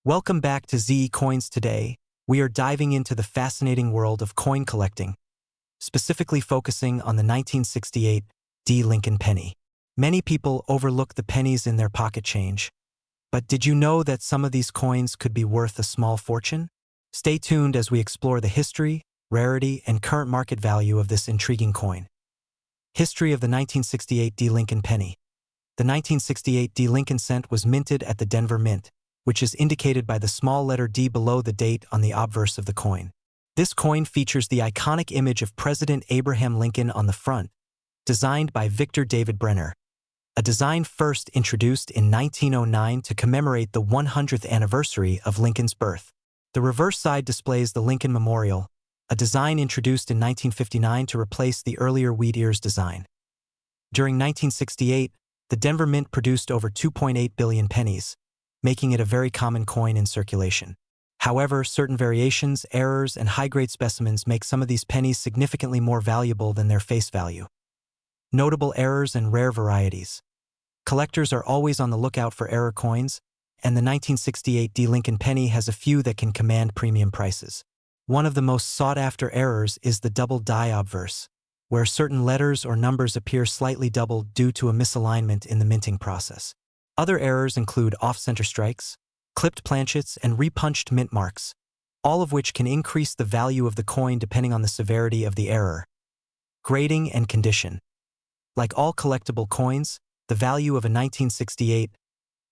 Welcome back to ZE Coins. Today, we are diving into the fascinating world of coin collecting, specifically focusing on the 1968 D. Lincoln penny. Many people overlook the pennies in their pocket change, but did you know that some of these coins could be worth a small fortune? Stay tuned as we explore the history, rarity, and current market value of this intriguing coin. History of the 1968 D. Lincoln penny. The 1968 D. Lincoln cent was minted at the Denver Mint, which is indicated by the small letter D below the date on the obverse of the coin. This coin features the iconic image of President Abraham Lincoln on the front, designed by Victor David Brenner. A design first introduced in 1909 to commemorate the 100th anniversary of Lincoln's birth. The reverse side displays the Lincoln Memorial, a design introduced in 1959 to replace the earlier wheat ears design. During 1968, the Denver Mint produced over 2.8 billion pennies, making it a very common coin in circulation. However, certain variations, errors, and high-grade specimens make some of these pennies significantly more valuable than their face value. Notable errors and rare varieties. Collectors are always on the lookout for error coins, and the 1968 D. Lincoln penny has a few that can command premium prices. One of the most sought-after errors is the double die obverse, where certain letters or numbers appear slightly doubled due to a misalignment in the minting process. Other errors include off-center strikes, clipped planchets, and repunched mint marks, all of which can increase the value of the coin depending on the severity of the error. Grading and condition. Like all collectible coins, the value of a 1968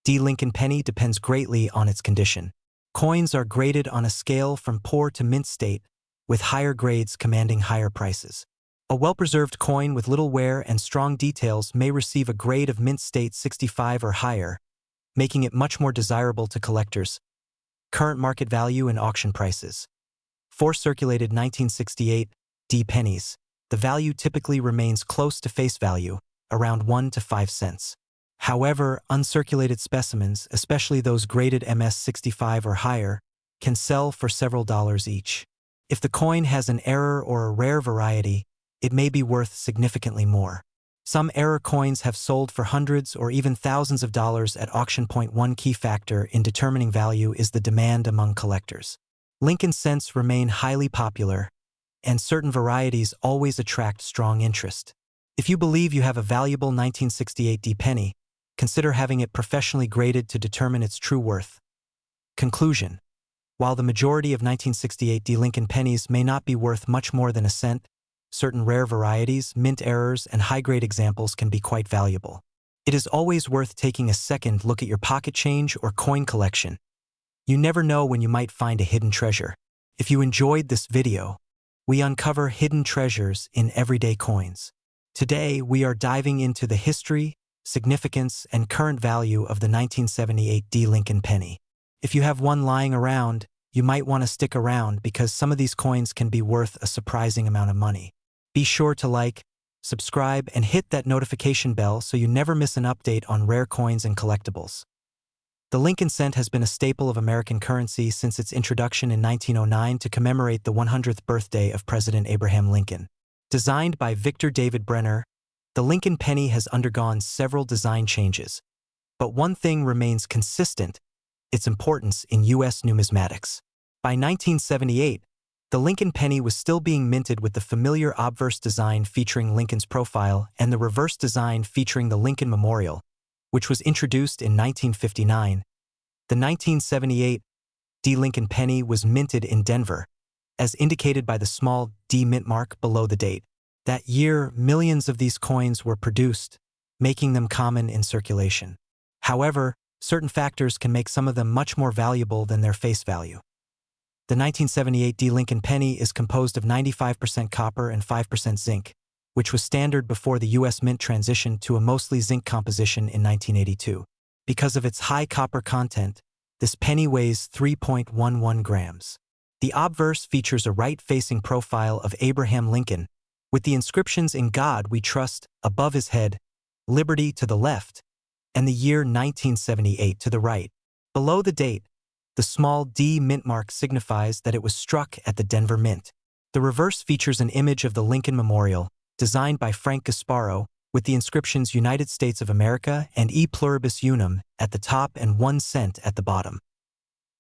D. Lincoln penny depends greatly on its condition. Coins are graded on a scale from poor to mint state, with higher grades commanding higher prices. A well-preserved coin with little wear and strong details may receive a grade of mint state 65 or higher, making it much more desirable to collectors. Current market value and auction prices. For circulated 1968 D. pennies, the value typically remains close to face value, around 1 to 5 cents. However, uncirculated specimens, especially those graded MS 65 or higher, can sell for several dollars each. If the coin has an error or a rare variety, it may be worth significantly more. Some error coins have sold for hundreds or even thousands of dollars at auction. One key factor in determining value is the demand among collectors. Lincoln cents remain highly popular, and certain varieties always attract strong interest. If you believe you have a valuable 1968 D. penny, consider having it professionally graded to determine its true worth. Conclusion. While the majority of 1968 D. Lincoln pennies may not be worth much more than a cent, certain rare varieties, mint errors, and high-grade examples can be quite valuable. It is always worth taking a second look at your pocket change or coin collection. You never know when you might find a hidden treasure. If you enjoyed this video, we uncover hidden treasures in everyday coins. Today, we are diving into the history, significance, and current value of the 1978 D. Lincoln penny. If you have one lying around, you might want to stick around because some of these coins can be worth a surprising amount of money. Be sure to like, subscribe, and hit that notification bell so you never miss an update on rare coins and collectibles. The Lincoln cent has been a staple of American currency since its introduction in 1909 to commemorate the 100th birthday of President Abraham Lincoln. Designed by Victor David Brenner, the Lincoln penny has undergone several design changes. But one thing remains consistent: its importance in U.S. numismatics. By 1978, the Lincoln penny was still being minted with the familiar obverse design featuring Lincoln's profile and the reverse design featuring the Lincoln Memorial, which was introduced in 1959. The 1978 D. Lincoln penny was minted in Denver, as indicated by the small D mint mark below the date. That year, millions of these coins were produced, making them common in circulation. However, certain factors can make some of them much more valuable than their face value. The 1978 D. Lincoln penny is composed of 95% copper and 5% zinc, which was standard before the U.S. Mint transitioned to a mostly zinc composition in 1982. Because of its high copper content, this penny weighs 3.11 grams. The obverse features a right-facing profile of Abraham Lincoln, with the inscriptions "In God We Trust" above his head, "Liberty" to the left, and the year 1978 to the right. Below the date, the small D mint mark signifies that it was struck at the Denver Mint. The reverse features an image of the Lincoln Memorial, designed by Frank Gasparo, with the inscriptions "United States of America" and "E Pluribus Unum" at the top and 1 cent at the bottom.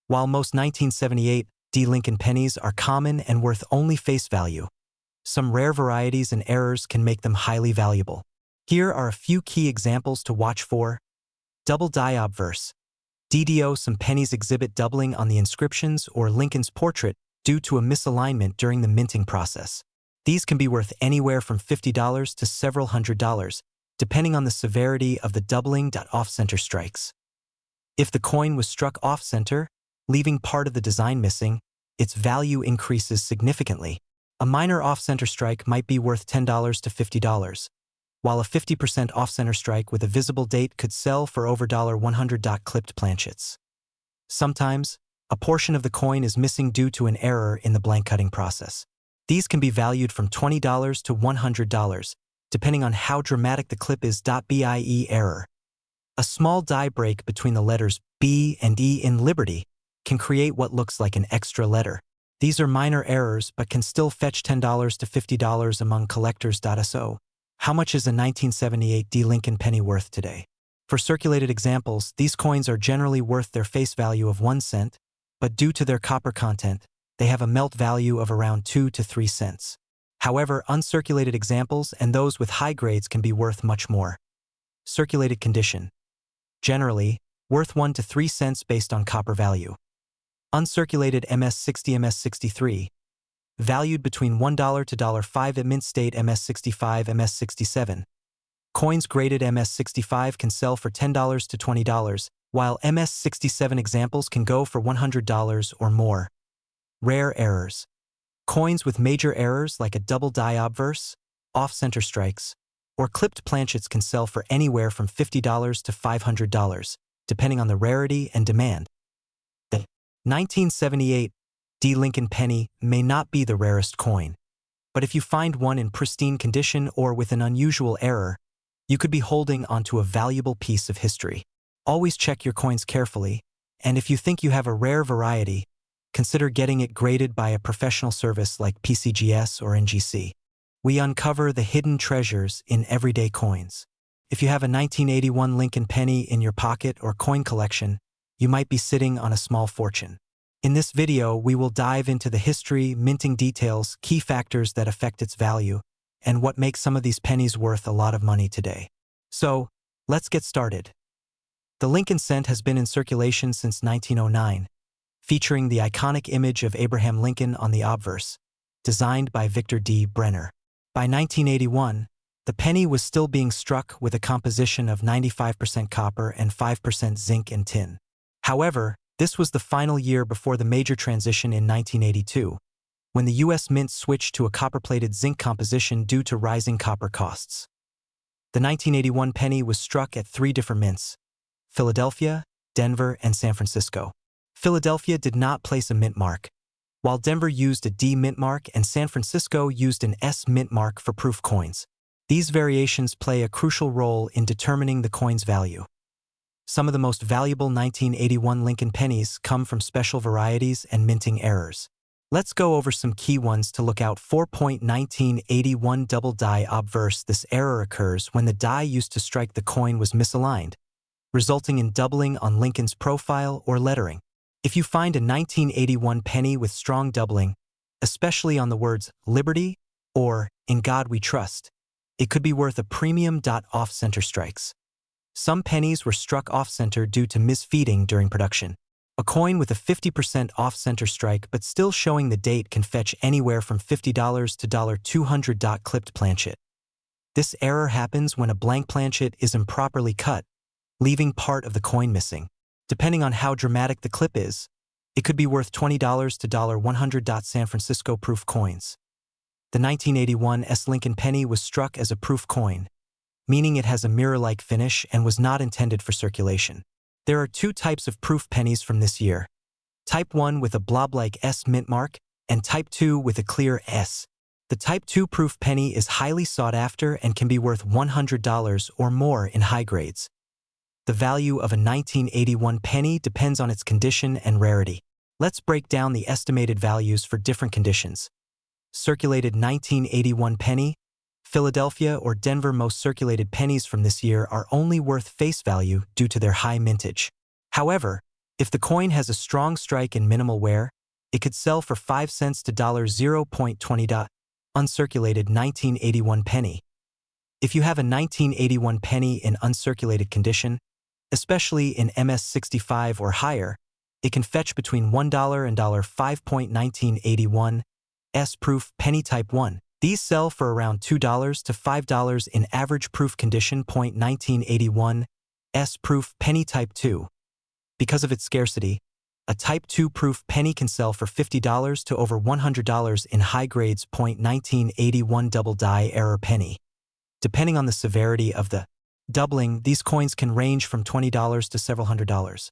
While most 1978 D. Lincoln pennies are common and worth only face value, some rare varieties and errors can make them highly valuable. Here are a few key examples to watch for. Double die obverse. DDO. Some pennies exhibit doubling on the inscriptions or Lincoln's portrait due to a misalignment during the minting process. These can be worth anywhere from $50 to several $100s, depending on the severity of the doubling. Off-center strikes. If the coin was struck off-center, leaving part of the design missing, its value increases significantly. A minor off-center strike might be worth $10 to $50, while a 50% off-center strike with a visible date could sell for over $100. Clipped planchets. Sometimes, a portion of the coin is missing due to an error in the blank cutting process. These can be valued from $20 to $100, depending on how dramatic the clip is. BIE error. A small die break between the letters B and E in Liberty can create what looks like an extra letter. These are minor errors but can still fetch $10 to $50 among collectors. So, how much is a 1978 D. Lincoln penny worth today? For circulated examples, these coins are generally worth their face value of 1 cent, but due to their copper content, they have a melt value of around 2 to 3 cents. However, uncirculated examples and those with high grades can be worth much more. Circulated condition. Generally, worth 1 to 3 cents based on copper value. Uncirculated MS-60 MS-63. Valued between $1 to $5 at mint state. MS-65 MS-67. Coins graded MS-65 can sell for $10 to $20, while MS-67 examples can go for $100 or more. Rare errors. Coins with major errors like a double die obverse, off-center strikes, or clipped planchets can sell for anywhere from $50 to $500, depending on the rarity and demand. The 1978 D. Lincoln penny may not be the rarest coin, but if you find one in pristine condition or with an unusual error, you could be holding onto a valuable piece of history. Always check your coins carefully, and if you think you have a rare variety, consider getting it graded by a professional service like PCGS or NGC. We uncover the hidden treasures in everyday coins. If you have a 1981 Lincoln penny in your pocket or coin collection, you might be sitting on a small fortune. In this video, we will dive into the history, minting details, key factors that affect its value, and what makes some of these pennies worth a lot of money today. So, let's get started. The Lincoln cent has been in circulation since 1909, featuring the iconic image of Abraham Lincoln on the obverse, designed by Victor D. Brenner. By 1981, the penny was still being struck with a composition of 95% copper and 5% zinc and tin. However, this was the final year before the major transition in 1982, when the U.S. Mint switched to a copper-plated zinc composition due to rising copper costs. The 1981 penny was struck at 3 different mints: Philadelphia, Denver, and San Francisco. Philadelphia did not place a mint mark, while Denver used a D mint mark and San Francisco used an S mint mark for proof coins. These variations play a crucial role in determining the coin's value. Some of the most valuable 1981 Lincoln pennies come from special varieties and minting errors. Let's go over some key ones to look out for. 1981 double die obverse. This error occurs when the die used to strike the coin was misaligned, resulting in doubling on Lincoln's profile or lettering. If you find a 1981 penny with strong doubling, especially on the words Liberty or In God We Trust, it could be worth a premium. Off-center strikes. Some pennies were struck off-center due to misfeeding during production. A coin with a 50% off-center strike but still showing the date can fetch anywhere from $50 to $200. Clipped planchet. This error happens when a blank planchet is improperly cut, leaving part of the coin missing. Depending on how dramatic the clip is, it could be worth $20 to $100. San Francisco proof coins. The 1981 S. Lincoln penny was struck as a proof coin, meaning it has a mirror-like finish and was not intended for circulation. There are 2 types of proof pennies from this year: Type 1 with a blob-like S mint mark, and Type 2 with a clear S. The Type 2 proof penny is highly sought after and can be worth $100 or more in high grades. The value of a 1981 penny depends on its condition and rarity. Let's break down the estimated values for different conditions. Circulated 1981 penny. Philadelphia or Denver. Most circulated pennies from this year are only worth face value due to their high mintage. However, If the coin has a strong strike and minimal wear, it could sell for 5 cents to $0.20. Uncirculated 1981 penny. If you have a 1981 penny in uncirculated condition, especially in MS65 or higher, it can fetch between $1 and $5.1981. S-proof penny type 1. These sell for around $2 to $5 in average proof condition. 1981 S-proof penny type 2. Because of its scarcity, a type 2 proof penny can sell for $50 to over $100 in high grades. 1981 double die error penny. Depending on the severity of the doubling, these coins can range from $20 to several $100s.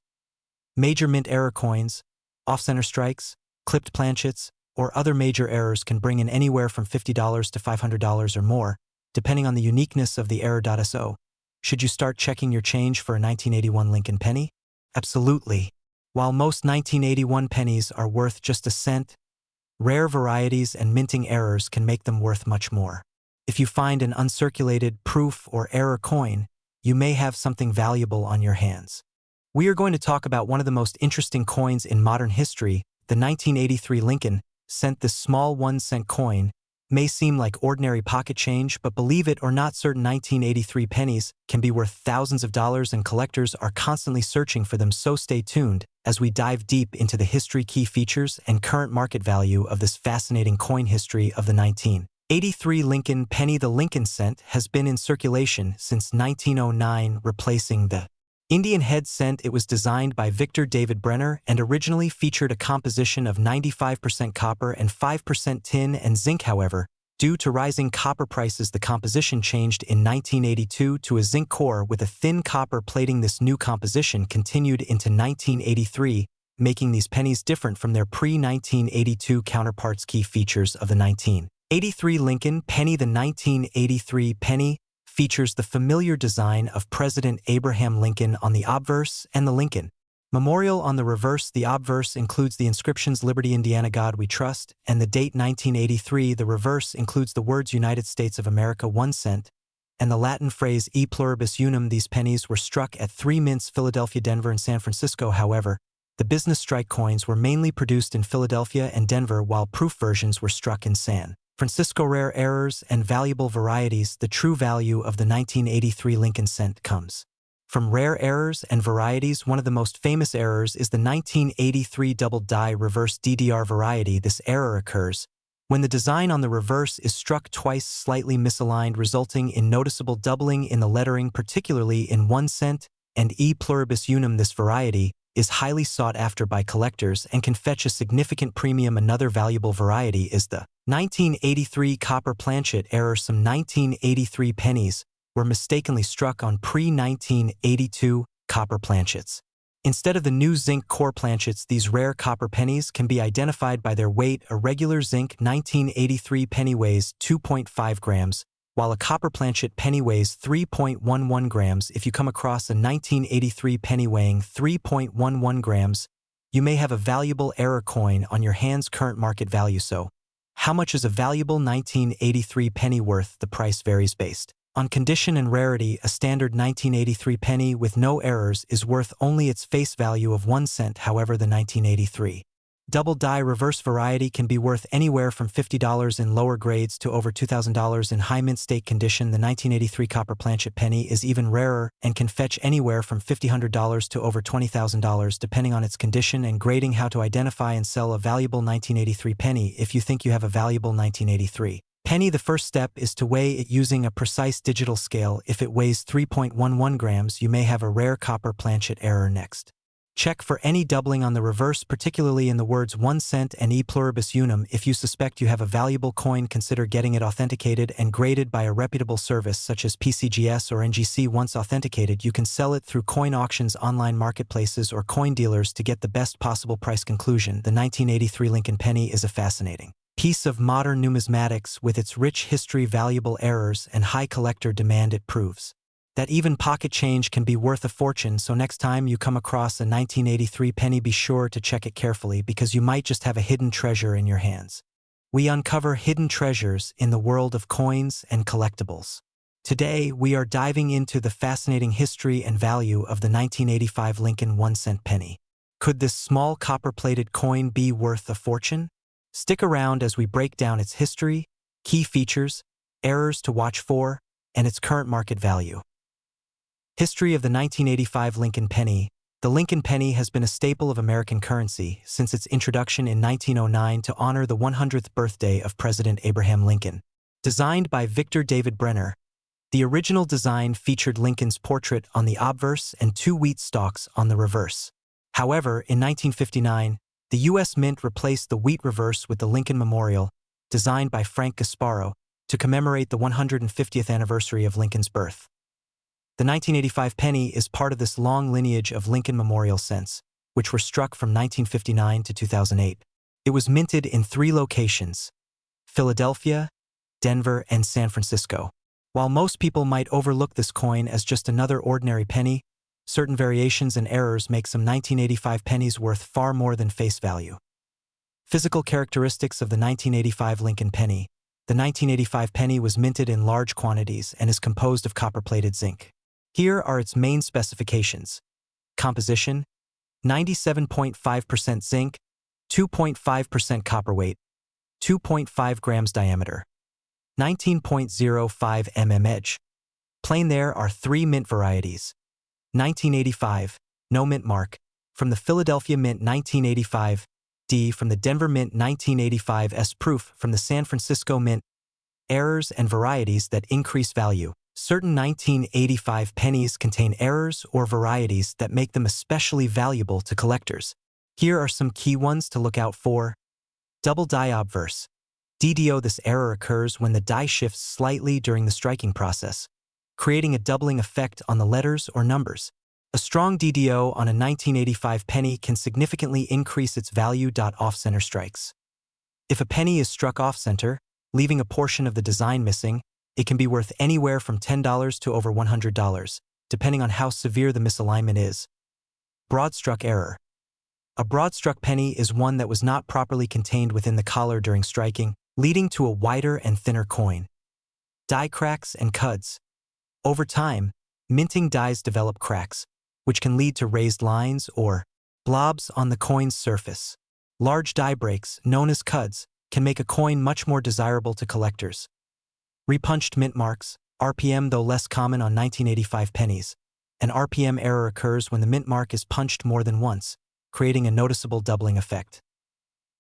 Major mint error coins, off-center strikes, clipped planchets, or other major errors can bring in anywhere from $50 to $500 or more, depending on the uniqueness of the error.so. Should you start checking your change for a 1981 Lincoln penny? Absolutely. While most 1981 pennies are worth just a cent, rare varieties and minting errors can make them worth much more. If you find an uncirculated proof or error coin, you may have something valuable on your hands. We are going to talk about one of the most interesting coins in modern history, the 1983 Lincoln cent. This small 1-cent coin may seem like ordinary pocket change, but believe it or not, certain 1983 pennies can be worth thousands of dollars, and collectors are constantly searching for them. So stay tuned as we dive deep into the history, key features, and current market value of this fascinating coin history of the 1983 Lincoln penny. The Lincoln cent has been in circulation since 1909, replacing the Indian head cent. It was designed by Victor David Brenner and originally featured a composition of 95% copper and 5% tin and zinc. However, due to rising copper prices, the composition changed in 1982 to a zinc core with a thin copper plating. This new composition continued into 1983, making these pennies different from their pre-1982 counterparts. Key features of the 1983 Lincoln penny. The 1983 penny features the familiar design of President Abraham Lincoln on the obverse and the Lincoln Memorial on the reverse. The obverse includes the inscriptions "Liberty, Indiana, God We Trust," and the date 1983. The reverse includes the words "United States of America 1 cent," and the Latin phrase "E pluribus unum." These pennies were struck at 3 mints: Philadelphia, Denver, and San Francisco. However, the business strike coins were mainly produced in Philadelphia and Denver, while proof versions were struck in San Francisco. Rare errors and valuable varieties. The true value of the 1983 Lincoln cent comes from rare errors and varieties. One of the most famous errors is the 1983 double die reverse DDR variety. This error occurs when the design on the reverse is struck twice, slightly misaligned, resulting in noticeable doubling in the lettering, particularly in 1 cent and E pluribus unum. This variety is highly sought after by collectors and can fetch a significant premium. Another valuable variety is the 1983 copper planchet error. Some 1983 pennies were mistakenly struck on pre-1982 copper planchets. Instead of the new zinc core planchets, these rare copper pennies can be identified by their weight. A regular zinc 1983 penny weighs 2.5 grams, while a copper planchet penny weighs 3.11 grams. If you come across a 1983 penny weighing 3.11 grams, you may have a valuable error coin on your hands. Current market value. So, how much is a valuable 1983 penny worth? The price varies based on condition and rarity. A standard 1983 penny with no errors is worth only its face value of 1 cent. However, the 1983 double die reverse variety can be worth anywhere from $50 in lower grades to over $2,000 in high mint state condition. The 1983 copper planchet penny is even rarer and can fetch anywhere from $50 to over $20,000 depending on its condition and grading. How to identify and sell a valuable 1983 penny. If you think you have a valuable 1983 penny, the first step is to weigh it using a precise digital scale. If it weighs 3.11 grams, you may have a rare copper planchet error. Next, check for any doubling on the reverse, particularly in the words 1 cent and E pluribus unum. If you suspect you have a valuable coin, consider getting it authenticated and graded by a reputable service such as PCGS or NGC. Once authenticated, you can sell it through coin auctions, online marketplaces, or coin dealers to get the best possible price. Conclusion: the 1983 Lincoln penny is a fascinating piece of modern numismatics. With its rich history, valuable errors, and high collector demand, it proves that even pocket change can be worth a fortune. So next time you come across a 1983 penny, be sure to check it carefully, because you might just have a hidden treasure in your hands. We uncover hidden treasures in the world of coins and collectibles. Today, we are diving into the fascinating history and value of the 1985 Lincoln 1-cent penny. Could this small copper-plated coin be worth a fortune? Stick around as we break down its history, key features, errors to watch for, and its current market value. History of the 1985 Lincoln Penny. The Lincoln Penny has been a staple of American currency since its introduction in 1909 to honor the 100th birthday of President Abraham Lincoln. Designed by Victor David Brenner, the original design featured Lincoln's portrait on the obverse and 2 wheat stalks on the reverse. However, in 1959, the U.S. Mint replaced the wheat reverse with the Lincoln Memorial, designed by Frank Gasparo, to commemorate the 150th anniversary of Lincoln's birth. The 1985 penny is part of this long lineage of Lincoln Memorial cents, which were struck from 1959 to 2008. It was minted in 3 locations: Philadelphia, Denver, and San Francisco. While most people might overlook this coin as just another ordinary penny, certain variations and errors make some 1985 pennies worth far more than face value. Physical characteristics of the 1985 Lincoln penny. The 1985 penny was minted in large quantities and is composed of copper-plated zinc. Here are its main specifications. Composition: 97.5% zinc, 2.5% copper weight, 2.5 grams diameter, 19.05 mm edge. Plain. There are 3 mint varieties. 1985, no mint mark, from the Philadelphia Mint 1985, D from the Denver Mint 1985, S proof from the San Francisco Mint. Errors and varieties that increase value. Certain 1985 pennies contain errors or varieties that make them especially valuable to collectors. Here are some key ones to look out for. Double die obverse. DDO. This error occurs when the die shifts slightly during the striking process, creating a doubling effect on the letters or numbers. A strong DDO on a 1985 penny can significantly increase its value. Off-center strikes. If a penny is struck off-center, leaving a portion of the design missing, it can be worth anywhere from $10 to over $100, depending on how severe the misalignment is. Broad-struck error. A broad-struck penny is one that was not properly contained within the collar during striking, leading to a wider and thinner coin. Die cracks and cuds. Over time, minting dies develop cracks, which can lead to raised lines or blobs on the coin's surface. Large die breaks, known as cuds, can make a coin much more desirable to collectors. Repunched mint marks, RPM. Though less common on 1985 pennies, an RPM error occurs when the mint mark is punched more than once, creating a noticeable doubling effect.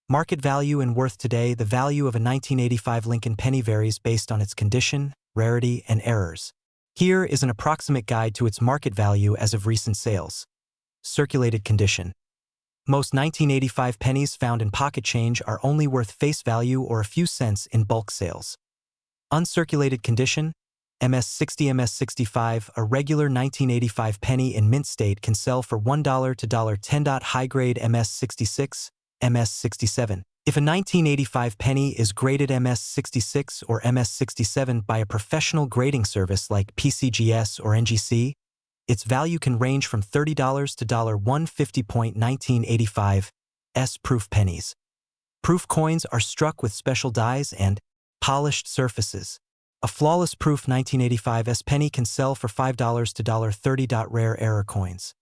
Market value and worth. Today, the value of a 1985 Lincoln penny varies based on its condition, rarity, and errors. Here is an approximate guide to its market value as of recent sales. Circulated condition. Most 1985 pennies found in pocket change are only worth face value or a few cents in bulk sales. Uncirculated condition. MS60 MS65, a regular 1985 penny in mint state, can sell for $1 to $10. High-grade MS66, MS67. If a 1985 penny is graded MS66 or MS67 by a professional grading service like PCGS or NGC, its value can range from $30 to $150. 1985 S-proof pennies. Proof coins are struck with special dies and polished surfaces. A flawless proof 1985 S penny can sell for $5 to $30. Rare error coins.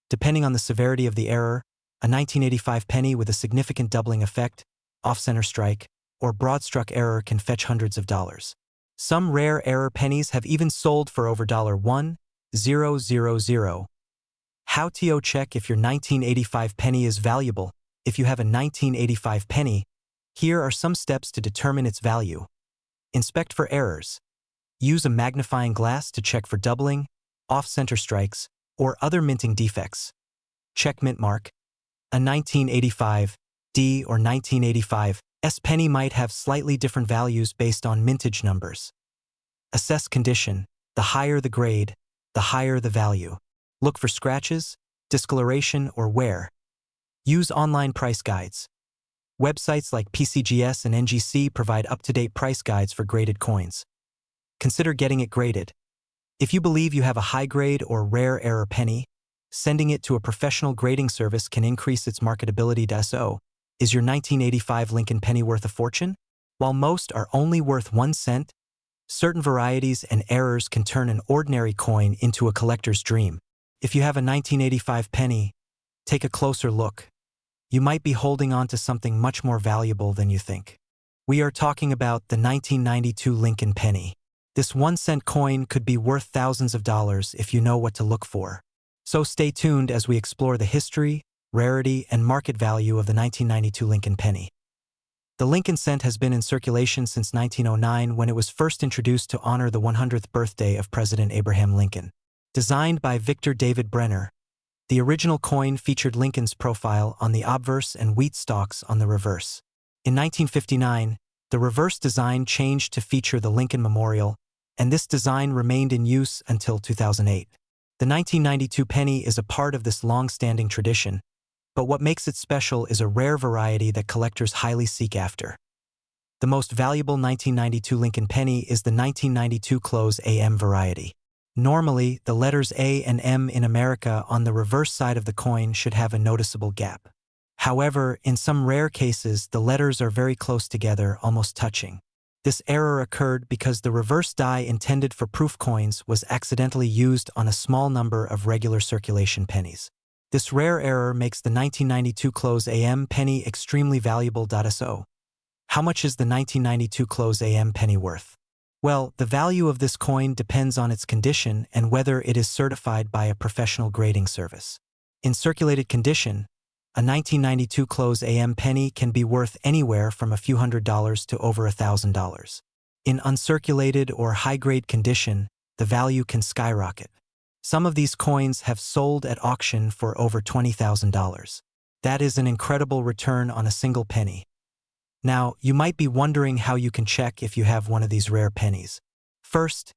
Depending on the severity of the error, a 1985 penny with a significant doubling effect, off-center strike, or broad-struck error can fetch hundreds of dollars. Some rare error pennies have even sold for over $1,000. How to check if your 1985 penny is valuable? If you have a 1985 penny, here are some steps to determine its value. Inspect for errors. Use a magnifying glass to check for doubling, off-center strikes, or other minting defects. Check mint mark. A 1985 D or 1985 S penny might have slightly different values based on mintage numbers. Assess condition. The higher the grade, the higher the value. Look for scratches, discoloration, or wear. Use online price guides. Websites like PCGS and NGC provide up-to-date price guides for graded coins. Consider getting it graded. If you believe you have a high-grade or rare error penny, sending it to a professional grading service can increase its marketability. So, is your 1985 Lincoln penny worth a fortune? While most are only worth 1 cent, certain varieties and errors can turn an ordinary coin into a collector's dream. If you have a 1985 penny, Take a closer look. You might be holding on to something much more valuable than you think. We are talking about the 1992 Lincoln penny. This 1-cent coin could be worth thousands of dollars if you know what to look for. So stay tuned as we explore the history, rarity, and market value of the 1992 Lincoln penny. The Lincoln cent has been in circulation since 1909 when it was first introduced to honor the 100th birthday of President Abraham Lincoln. Designed by Victor David Brenner, the original coin featured Lincoln's profile on the obverse and wheat stalks on the reverse. In 1959, the reverse design changed to feature the Lincoln Memorial, and this design remained in use until 2008. The 1992 penny is a part of this long-standing tradition, but what makes it special is a rare variety that collectors highly seek after. The most valuable 1992 Lincoln penny is the 1992 close AM variety. Normally, the letters A and M in America on the reverse side of the coin should have a noticeable gap. However, in some rare cases, the letters are very close together, almost touching. This error occurred because the reverse die intended for proof coins was accidentally used on a small number of regular circulation pennies. This rare error makes the 1992 close AM penny extremely valuable. So, how much is the 1992 close AM penny worth? Well, the value of this coin depends on its condition and whether it is certified by a professional grading service. In circulated condition, a 1992 close AM penny can be worth anywhere from a few $100s to over $1,000. In uncirculated or high-grade condition, the value can skyrocket. Some of these coins have sold at auction for over $20,000. That is an incredible return on a single penny. Now, you might be wondering how you can check if you have one of these rare pennies. First,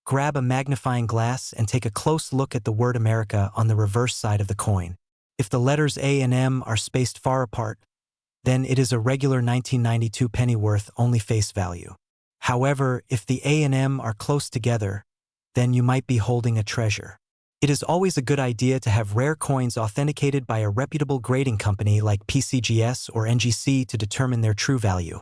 grab a magnifying glass and take a close look at the word America on the reverse side of the coin. If the letters A and M are spaced far apart, then it is a regular 1992 penny worth only face value. However, if the A and M are close together, then you might be holding a treasure. It is always a good idea to have rare coins authenticated by a reputable grading company like PCGS or NGC to determine their true value.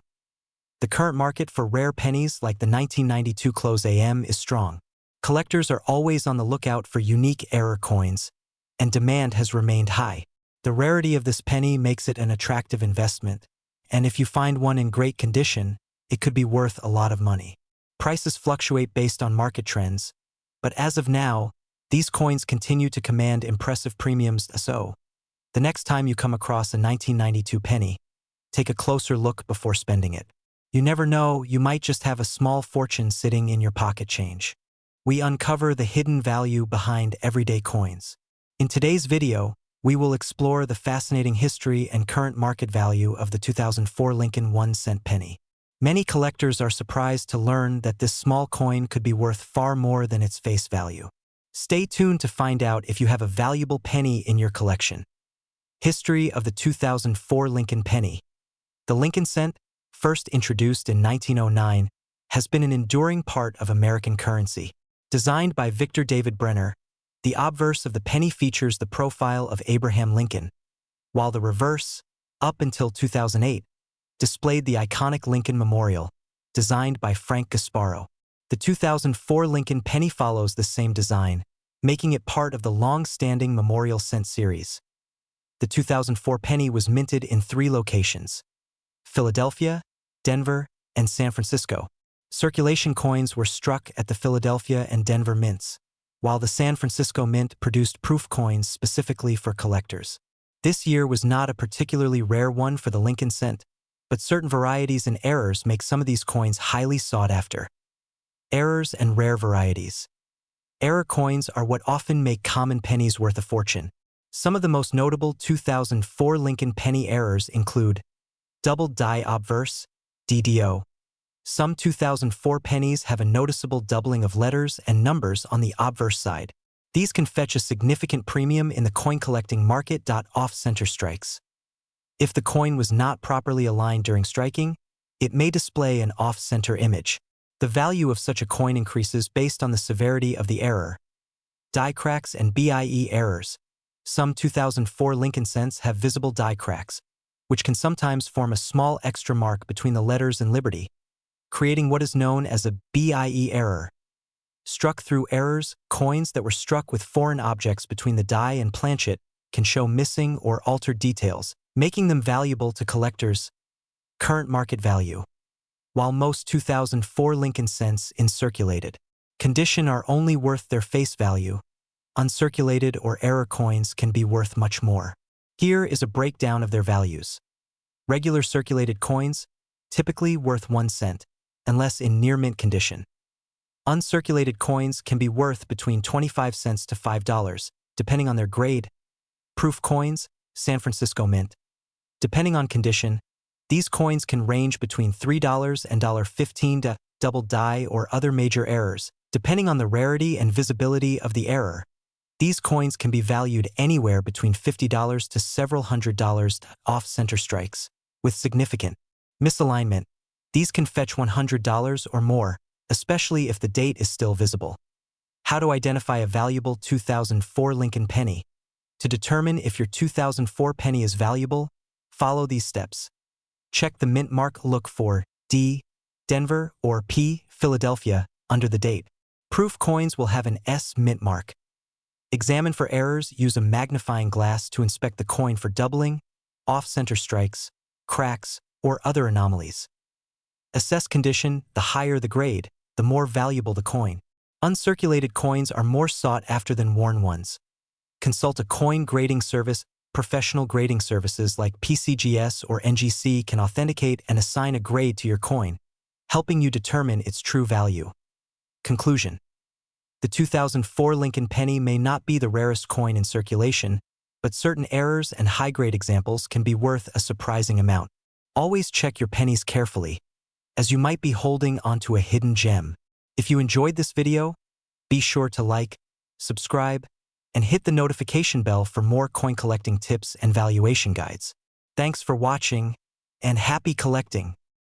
The current market for rare pennies like the 1992 close AM is strong. Collectors are always on the lookout for unique error coins, and demand has remained high. The rarity of this penny makes it an attractive investment, and if you find one in great condition, it could be worth a lot of money. Prices fluctuate based on market trends, but as of now, these coins continue to command impressive premiums. So, the next time you come across a 1992 penny, take a closer look before spending it. You never know, you might just have a small fortune sitting in your pocket change. We uncover the hidden value behind everyday coins. In today's video, we will explore the fascinating history and current market value of the 2004 Lincoln 1-cent penny. Many collectors are surprised to learn that this small coin could be worth far more than its face value. Stay tuned to find out if you have a valuable penny in your collection. History of the 2004 Lincoln penny. The Lincoln cent, first introduced in 1909, has been an enduring part of American currency. Designed by Victor David Brenner, the obverse of the penny features the profile of Abraham Lincoln, while the reverse, up until 2008, displayed the iconic Lincoln Memorial, designed by Frank Gasparo. The 2004 Lincoln penny follows the same design, making it part of the long-standing Memorial Cent series. The 2004 penny was minted in 3 locations: Philadelphia, Denver, and San Francisco. Circulation coins were struck at the Philadelphia and Denver mints, while the San Francisco mint produced proof coins specifically for collectors. This year was not a particularly rare one for the Lincoln cent, but certain varieties and errors make some of these coins highly sought after. Errors and rare varieties. Error coins are what often make common pennies worth a fortune. Some of the most notable 2004 Lincoln penny errors include double die obverse, DDO. Some 2004 pennies have a noticeable doubling of letters and numbers on the obverse side. These can fetch a significant premium in the coin collecting market. Off-center strikes. If the coin was not properly aligned during striking, it may display an off-center image. The value of such a coin increases based on the severity of the error. Die cracks and BIE errors. Some 2004 Lincoln cents have visible die cracks, which can sometimes form a small extra mark between the letters and Liberty, creating what is known as a BIE error. Struck through errors, coins that were struck with foreign objects between the die and planchet can show missing or altered details, making them valuable to collectors. Current market value. While most 2004 Lincoln cents in circulated condition are only worth their face value, uncirculated or error coins can be worth much more. Here is a breakdown of their values. Regular circulated coins, typically worth 1 cent, unless in near-mint condition. Uncirculated coins can be worth between 25 cents to $5, depending on their grade. Proof coins, San Francisco Mint. Depending on condition, these coins can range between $3 and $15 to double die or other major errors, depending on the rarity and visibility of the error. These coins can be valued anywhere between $50 to several $100 off-center strikes. With significant misalignment, these can fetch $100 or more, especially if the date is still visible. How to identify a valuable 2004 Lincoln penny? To determine if your 2004 penny is valuable, follow these steps. Check the mint mark, look for D, Denver, or P, Philadelphia, under the date. Proof coins will have an S mint mark. Examine for errors, use a magnifying glass to inspect the coin for doubling, off-center strikes, cracks, or other anomalies. Assess condition, the higher the grade, the more valuable the coin. Uncirculated coins are more sought after than worn ones. Consult a coin grading service. Professional grading services like PCGS or NGC can authenticate and assign a grade to your coin, helping you determine its true value. Conclusion. The 2004 Lincoln penny may not be the rarest coin in circulation, but certain errors and high-grade examples can be worth a surprising amount. Always check your pennies carefully, as you might be holding onto a hidden gem. If you enjoyed this video, be sure to like, subscribe, and hit the notification bell for more coin collecting tips and valuation guides. Thanks for watching, and happy collecting!